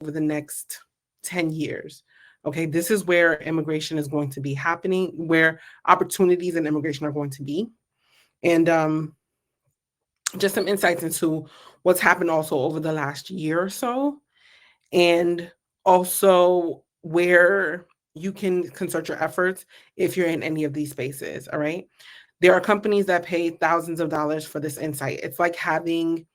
over the next 10 years. Okay, this is where immigration is going to be happening, where opportunities in immigration are going to be. And just some insights into what's happened also over the last year or so, and also where you can consult your efforts if you're in any of these spaces. All right. There are companies that pay thousands of dollars for this insight. It's like having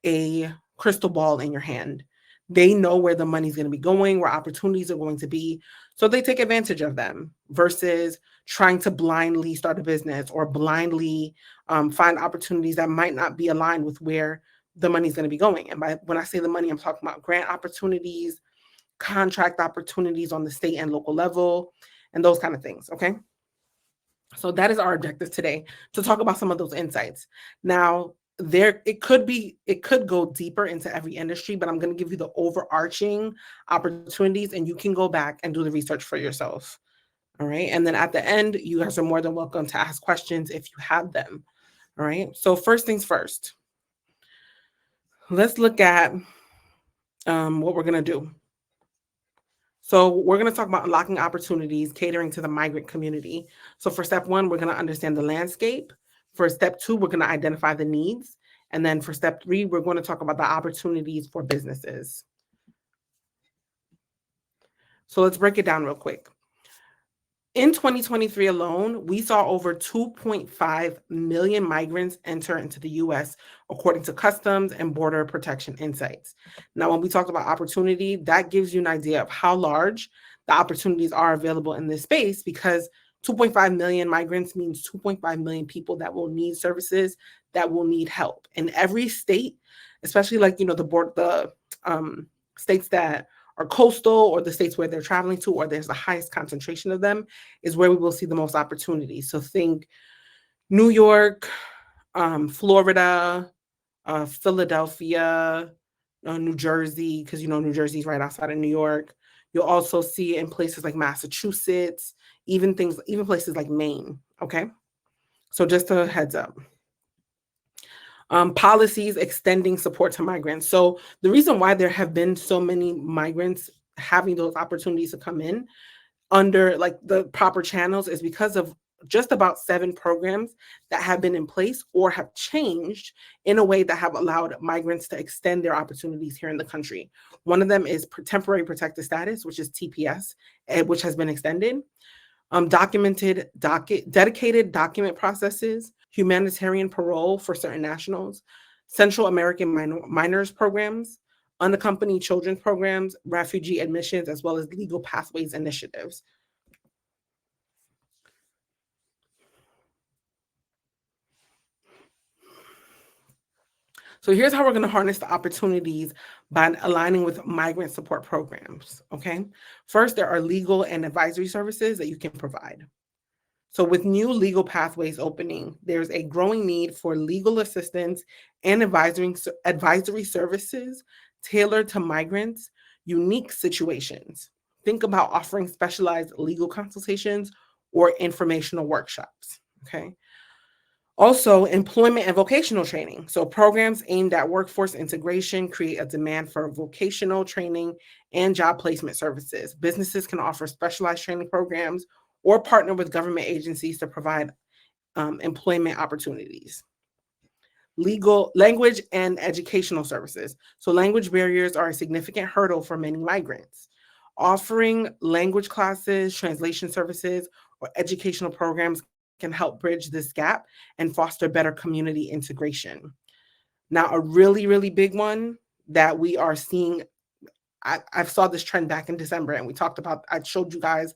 a crystal ball in your hand. They know where the money's going to be going, where opportunities are going to be. So they take advantage of them versus trying to blindly start a business or blindly find opportunities that might not be aligned with where the money's going to be going. And when I say the money, I'm talking about grant opportunities, contract opportunities on the state and local level, and those kind of things. Okay. So that is our objective today, to talk about some of those insights. Now, it could go deeper into every industry, but I'm going to give you the overarching opportunities, and you can go back and do the research for yourself. All right. And then at the end, you guys are more than welcome to ask questions if you have them. All right. So first things first, let's look at what we're going to do. So we're going to talk about unlocking opportunities, catering to the migrant community. So for step 1, we're going to understand the landscape. For step 2, we're going to identify the needs. And then for step 3, we're going to talk about the opportunities for businesses. So let's break it down real quick. In 2023 alone, we saw over 2.5 million migrants enter into the U.S., according to Customs and Border Protection Insights. Now, when we talked about opportunity, that gives you an idea of how large the opportunities are available in this space, because 2.5 million migrants means 2.5 million people that will need services, that will need help. In every state, especially like, the states that are coastal, or the states where they're traveling to, or there's the highest concentration of them, is where we will see the most opportunities. So think New York, Florida, Philadelphia, New Jersey, because New Jersey's right outside of New York. You'll also see it in places like Massachusetts, even places like Maine. Okay, so just a heads up. Policies extending support to migrants. So the reason why there have been so many migrants having those opportunities to come in under like the proper channels is because of just about 7 programs that have been in place or have changed in a way that have allowed migrants to extend their opportunities here in the country. One of them is temporary protected status, which is TPS, which has been extended. Dedicated document processes, humanitarian parole for certain nationals, Central American minors programs, unaccompanied children programs, refugee admissions, as well as legal pathways initiatives. So here's how we're going to harness the opportunities by aligning with migrant support programs, okay? First, there are legal and advisory services that you can provide. So with new legal pathways opening, there's a growing need for legal assistance and advisory services tailored to migrants' unique situations. Think about offering specialized legal consultations or informational workshops, okay? Also, employment and vocational training. So programs aimed at workforce integration create a demand for vocational training and job placement services. Businesses can offer specialized training programs or partner with government agencies to provide employment opportunities. Legal, language, and educational services. So language barriers are a significant hurdle for many migrants. Offering language classes, translation services, or educational programs can help bridge this gap and foster better community integration. Now, a really, really big one that we are seeing, I saw this trend back in December, and I showed you guys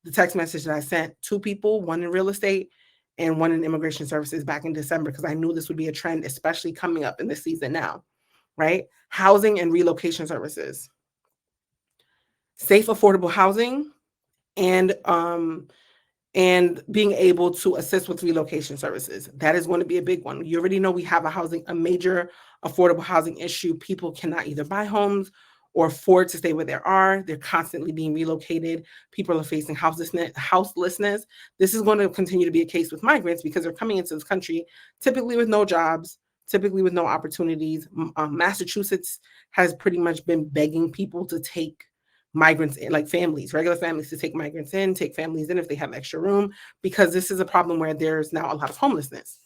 the text message that I sent 2 people, one in real estate and one in immigration services back in December, because I knew this would be a trend, especially coming up in this season now, right? Housing and relocation services. Safe, affordable housing, and being able to assist with relocation services. That is going to be a big one. You already know we have a major affordable housing issue. People cannot either buy homes or afford to stay where they are. They're constantly being relocated. People are facing houselessness. This is going to continue to be a case with migrants because they're coming into this country typically with no jobs, typically with no opportunities. Massachusetts has pretty much been begging people to take migrants in, like families, regular families, to take migrants in, take families in if they have extra room, because this is a problem where there's now a lot of homelessness.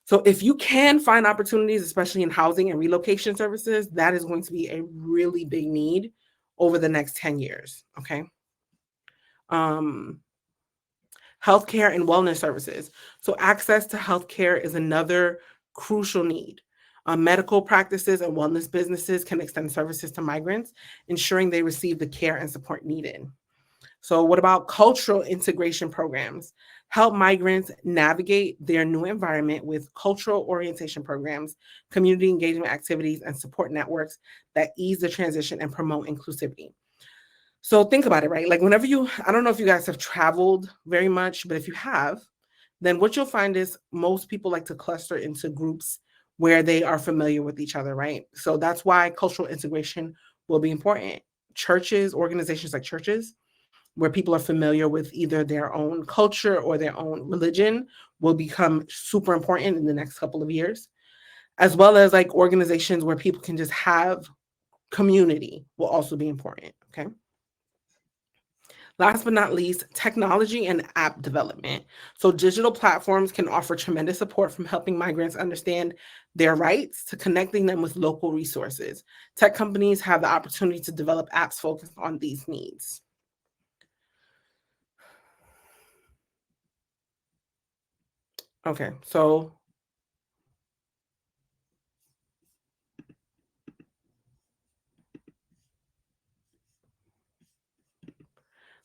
So if you can find opportunities, especially in housing and relocation services, that is going to be a really big need over the next 10 years, okay? Healthcare and wellness services. So access to healthcare is another crucial need. Medical practices and wellness businesses can extend services to migrants, ensuring they receive the care and support needed. So what about cultural integration programs? Help migrants navigate their new environment with cultural orientation programs, community engagement activities, and support networks that ease the transition and promote inclusivity. So think about it, right? Like whenever I don't know if you guys have traveled very much, but if you have, then what you'll find is most people like to cluster into groups where they are familiar with each other, right? So that's why cultural integration will be important. Churches, organizations like churches, where people are familiar with either their own culture or their own religion, will become super important in the next couple of years, as well as like organizations where people can just have community will also be important, okay? Last but not least, technology and app development. So digital platforms can offer tremendous support, from helping migrants understand their rights to connecting them with local resources. Tech companies have the opportunity to develop apps focused on these needs. Okay, so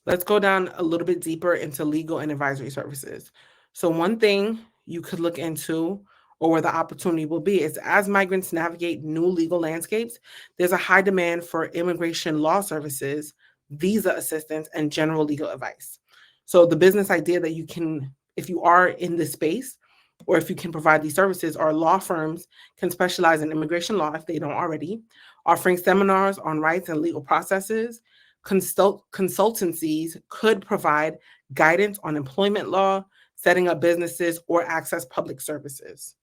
let's go down a little bit deeper into legal and advisory services. So, one thing you could look into, or where the opportunity will be, is as migrants navigate new legal landscapes, there's a high demand for immigration law services, visa assistance, and general legal advice. So, the business idea that you can, if you are in this space, or if you can provide these services, our law firms can specialize in immigration law if they don't already, offering seminars on rights and legal processes. Consultancies could provide guidance on employment law, setting up businesses, or access public services.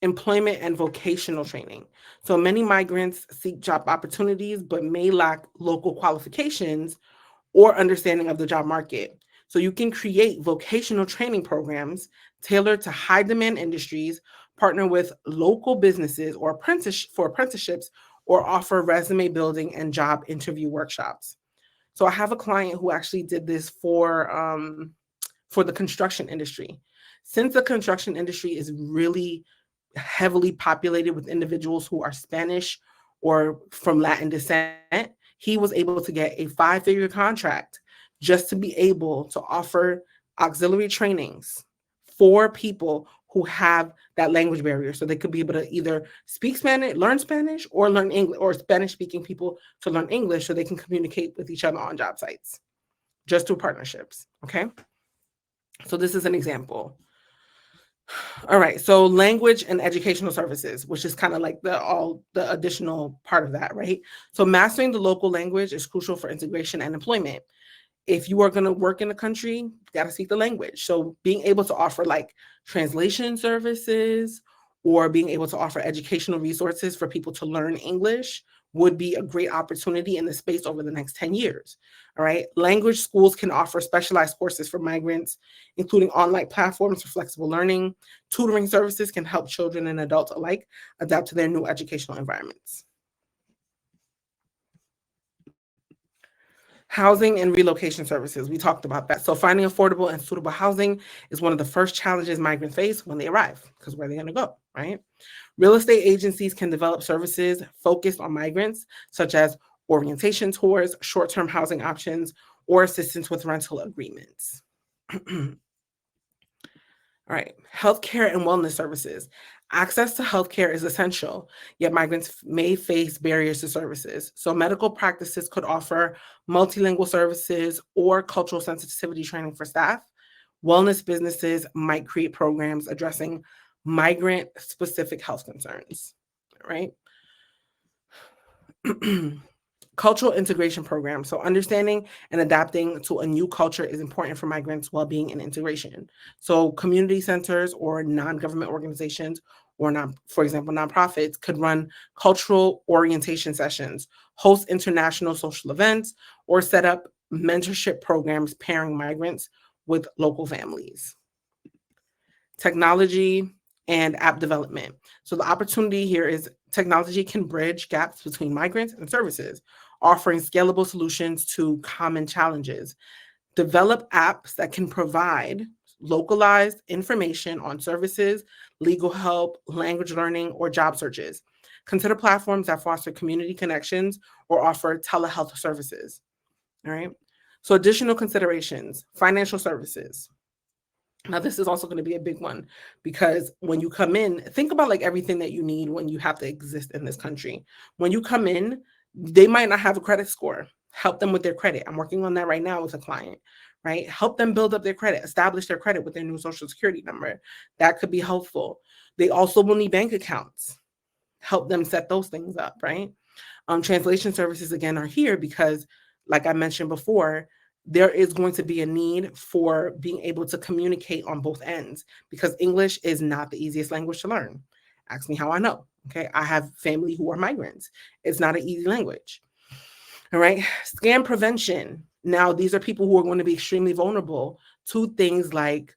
Employment and vocational training. So many migrants seek job opportunities but may lack local qualifications or understanding of the job market. So you can create vocational training programs tailored to high demand industries, partner with local businesses or apprenticeships, or offer resume building and job interview workshops. So I have a client who actually did this for the construction industry. Since the construction industry is really heavily populated with individuals who are Spanish or from Latin descent, he was able to get a 5-figure contract just to be able to offer auxiliary trainings for people who have that language barrier. So they could be able to either speak Spanish, or learn English, or Spanish speaking people to learn English so they can communicate with each other on job sites just through partnerships. Okay. So this is an example. All right. So language and educational services, which is kind of like the additional part of that, right? So mastering the local language is crucial for integration and employment. If you are going to work in a country, you got to speak the language. So being able to offer like translation services, or being able to offer educational resources for people to learn English, would be a great opportunity in the space over the next 10 years. All right. Language schools can offer specialized courses for migrants, including online platforms for flexible learning. Tutoring services can help children and adults alike adapt to their new educational environments. Housing and relocation services, we talked about that. So finding affordable and suitable housing is one of the first challenges migrants face when they arrive, because where are they going to go, right? Real estate agencies can develop services focused on migrants, such as orientation tours, short-term housing options, or assistance with rental agreements. All right, healthcare and wellness services. Access to healthcare is essential, yet migrants may face barriers to services. So medical practices could offer multilingual services or cultural sensitivity training for staff. Wellness businesses might create programs addressing migrant-specific health concerns, right? Cultural integration programs. So understanding and adapting to a new culture is important for migrants' well-being and integration. So community centers or non-government organizations or for example, nonprofits could run cultural orientation sessions, host international social events, or set up mentorship programs pairing migrants with local families. Technology and app development. So the opportunity here is technology can bridge gaps between migrants and services, offering scalable solutions to common challenges. Develop apps that can provide localized information on services, legal help, language learning, or job searches. Consider platforms that foster community connections or offer telehealth services. All right. So, additional considerations: financial services. Now, this is also going to be a big one because when you come in, think about like everything that you need when you have to exist in this country. When you come in, they might not have a credit score. Help them with their credit. I'm working on that right now with a client, right? Help them build up their credit, establish their credit with their new social security number. That could be helpful. They also will need bank accounts. Help them set those things up, right? Translation services, again, are here because, like I mentioned before, there is going to be a need for being able to communicate on both ends because English is not the easiest language to learn. Ask me how I know. Okay. I have family who are migrants. It's not an easy language. All right. Scam prevention. Now, these are people who are going to be extremely vulnerable to things like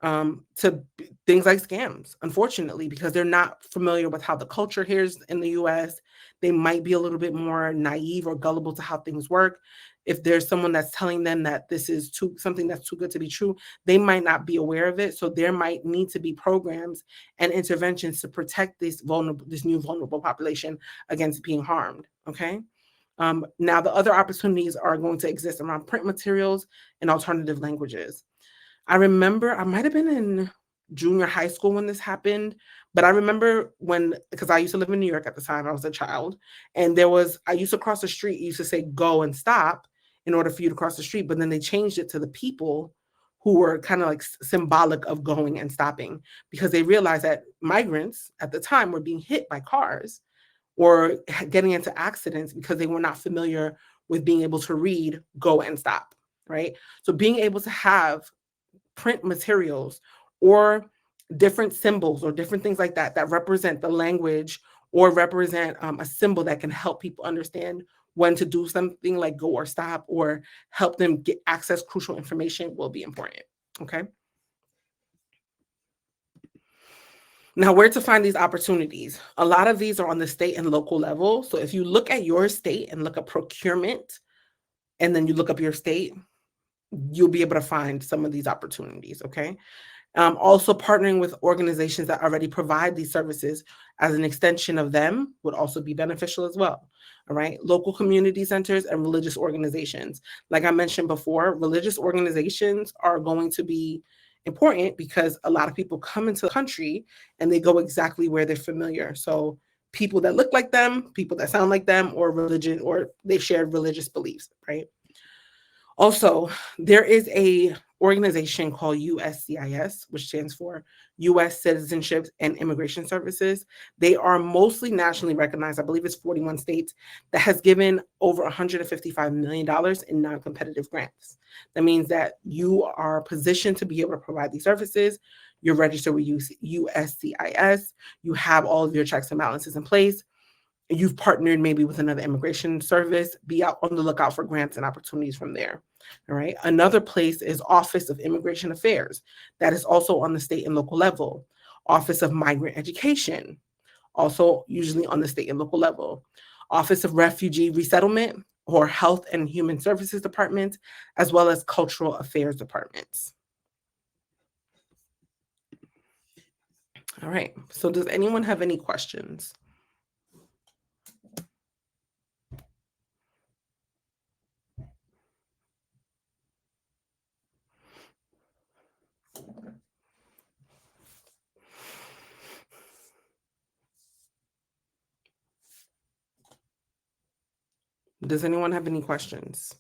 things like scams, unfortunately, because they're not familiar with how the culture here is in the US. They might be a little bit more naive or gullible to how things work. If there's someone that's telling them that this is something that's too good to be true, they might not be aware of it. So there might need to be programs and interventions to protect this new vulnerable population against being harmed. Okay. Now, the other opportunities are going to exist around print materials and alternative languages. I remember I might have been in junior high school when this happened, but I remember because I used to live in New York at the time, I was a child, and I used to cross the street, it used to say go and stop in order for you to cross the street, but then they changed it to the people who were kind of like symbolic of going and stopping because they realized that migrants at the time were being hit by cars or getting into accidents because they were not familiar with being able to read go and stop, right? So being able to have print materials or different symbols or different things like that that represent the language or represent a symbol that can help people understand when to do something like go or stop or help them get access crucial information will be important. Okay. Now, where to find these opportunities? A lot of these are on the state and local level. So if you look at your state and look up procurement, and then you look up your state, you'll be able to find some of these opportunities. Okay. Also, partnering with organizations that already provide these services as an extension of them would also be beneficial as well. All right. Local community centers and religious organizations. Like I mentioned before, religious organizations are going to be important because a lot of people come into the country and they go exactly where they're familiar. So people that look like them, people that sound like them, or religion, or they share religious beliefs, right? Also, there is a organization called USCIS, which stands for U.S. Citizenship and Immigration Services. They are mostly nationally recognized. I believe it's 41 states that has given over $155 million in non-competitive grants. That means that you are positioned to be able to provide these services. You're registered with USCIS. You have all of your checks and balances in place. You've partnered maybe with another immigration service, be out on the lookout for grants and opportunities from there. All right. Another place is Office of Immigration Affairs. That is also on the state and local level. Office of Migrant Education, also usually on the state and local level. Office of Refugee Resettlement or Health and Human Services Department, as well as Cultural Affairs Departments. All right. So does anyone have any questions? Does anyone have any questions?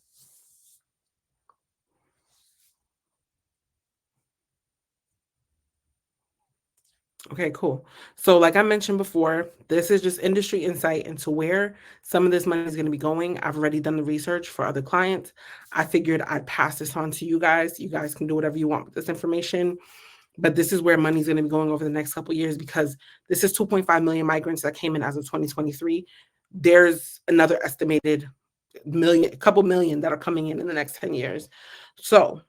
Okay. Okay, cool. So, like I mentioned before, this is just industry insight into where some of this money is going to be going. I've already done the research for other clients. I figured I'd pass this on to you guys. You guys can do whatever you want with this information, but this is where money's going to be going over the next couple of years because this is 2.5 million migrants that came in as of 2023. There's another estimated million, a couple million that are coming in the next 10 years. So,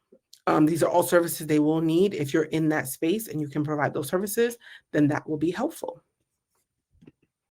these are all services they will need. If you're in that space and you can provide those services, then that will be helpful.